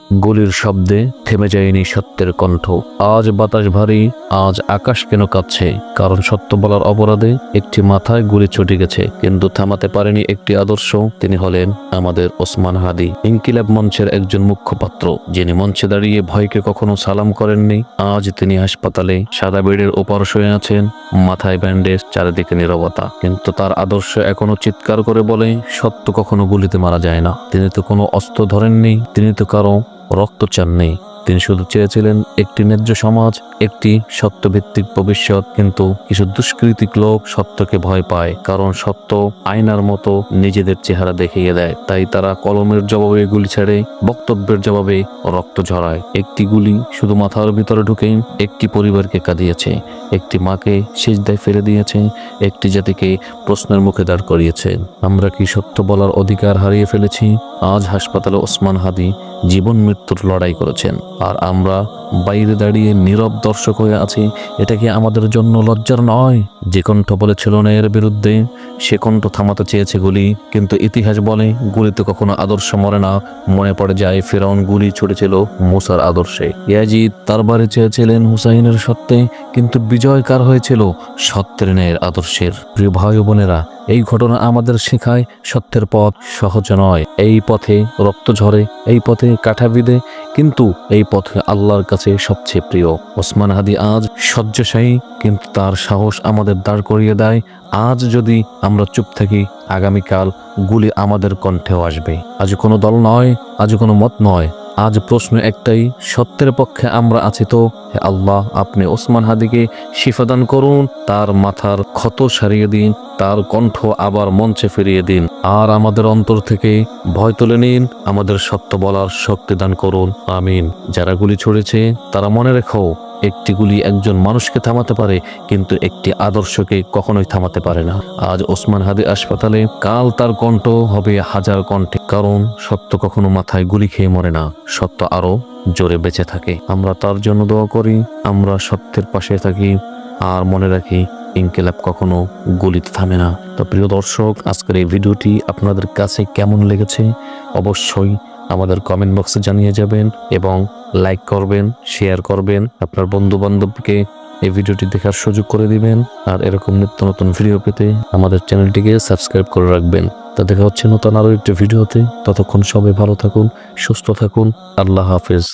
গুলির শব্দে থেমে যায়নি সত্যের কণ্ঠ। আজ বাতাস ভারী, আজ আকাশ কেন কাঁপছে? কারণ সত্য বলার অপরাধে একটি মাথায় গুলি ছুটে গেছে, কিন্তু থামাতে পারেনি একটি আদর্শ। তিনি হলেন আমাদের ওসমান হাদি, ইনকিলাব মঞ্চের একজন মুখপাত্র, যিনি মঞ্চে দাঁড়িয়ে ভয়কে কখনো সালাম করেননি। আজ তিনি হাসপাতালে সাদা বেডের ওপর শুয়ে আছেন, মাথায় ব্যান্ডেজ, চারিদিকে নীরবতা, কিন্তু তার আদর্শ এখনো চিৎকার করে বলে, সত্য কখনো গুলিতে মারা যায় না। তিনি তো কোনো অস্ত্র ধরেননি, তিনি তো কারো রক্ত চাননি। তিনি শুধু চেয়েছিলেন একটি ন্যায্য সমাজ, একটি সত্যভিত্তিক ভবিষ্যৎ। কিন্তু কিছু দুষ্কৃতিক লোক সত্যকে ভয় পায়, কারণ সত্য আয়নার মতো নিজেদের চেহারা দেখিয়ে দেয়। তাই তারা কলমের জবাবে গুলি ছেড়ে, বক্তব্যের জবাবে রক্ত ঝরায়। একটি গুলি শুধু মাথার ভিতরে ঢুকে একটি পরিবারকে কাঁদিয়েছে, একটি মাকে সিজদায় ফেলে দিয়েছে, একটি জাতিকে প্রশ্নের মুখে দাঁড় করিয়েছে। আমরা কি সত্য বলার অধিকার হারিয়ে ফেলেছি? আজ হাসপাতালে ওসমান হাদি জীবন মৃত্যুর লড়াই করেছেন, আর আমরা বাইরে দাঁড়িয়ে নীরব দর্শক হয়ে আছি। এটা কি আমাদের জন্য লজ্জার নয়? যে কণ্ঠ বলেছিল না এর বিরুদ্ধে, সে কণ্ঠ থামাতে চেয়েছে গুলি, কিন্তু ইতিহাস বলে গুলিতে কখনো আদর্শ মরে না। মনে পড়ে যায় ফিরআউন গুলি ছুটেছিল মুসার আদর্শে, ইয়াজিদ তার বাড়ি চেয়েছিলেন হুসাইনের সত্যে, কিন্তু বিজয় কার হয়েছিল? সত্যের ন্যায়ের আদর্শের। প্রিয় ভাই ও বোনেরা, এই ঘটনা আমাদের শেখায় সত্যের পথ সহজ নয়। এই পথে রক্ত ঝরে, এই পথে কাঁটা বিঁধে, কিন্তু এই পথে আল্লাহর কাছে সবচেয়ে প্রিয়। ওসমান হাদি আজ শয্যাশায়ী, কিন্তু তার সাহস আমাদের দাঁড় করিয়ে দেয়। আজ যদি আমরা চুপ থাকি, আগামীকাল গুলি আমাদের কণ্ঠেও আসবে। আজ কোনো দল নয়, আজ কোনো মত নয়, আজ প্রশ্ন একটাই, সত্যের পক্ষে আমরা আছি তো? হে আল্লাহ, আপনি ওসমান হাদিকে শিফাদান করুন, তার মাথার ক্ষত সারিয়ে দিন, তার কণ্ঠ আবার মঞ্চে ফিরিয়ে দিন, আর আমাদের অন্তর থেকে ভয় তুলে নিন। আমাদের সত্য বলার শক্তি দান করুন, আমিন। যারা গুলি ছুড়েছে তারা মনে রেখো, একটি গুলি একজন মানুষকে থামাতে পারে, কিন্তু একটি আদর্শকে কখনোই থামাতে পারে না। আজ ওসমান হাদি হাসপাতালে, কাল তার কণ্ঠ হবে হাজার কণ্ঠে, কারণ সত্য কখনো মাথায় গুলি খেয়ে মরে না, সত্য আরো জোরে বেঁচে থাকে। আমরা তার জন্য দোয়া করি, আমরা সত্যের পাশে থাকি, আর মনে রাখি ইনকিলাব কখনো গুলিতে থামে না। তো প্রিয় দর্শক, আজকের এই ভিডিওটি আপনাদের কাছে কেমন লেগেছে অবশ্যই আমাদের কমেন্ট বক্সে জানিয়ে যাবেন, এবং লাইক করবেন, শেয়ার করবেন, আপনার বন্ধু বান্ধবকে এই ভিডিওটি দেখার সুযোগ করে দিবেন। আর এরকম নিত্য নতুন ভিডিও পেতে আমাদের চ্যানেলটিকে সাবস্ক্রাইব করে রাখবেন। তা দেখা হচ্ছে নতুন আরো একটি ভিডিওতে। ততক্ষণ সবাই ভালো থাকুন, সুস্থ থাকুন। আল্লাহ হাফেজ।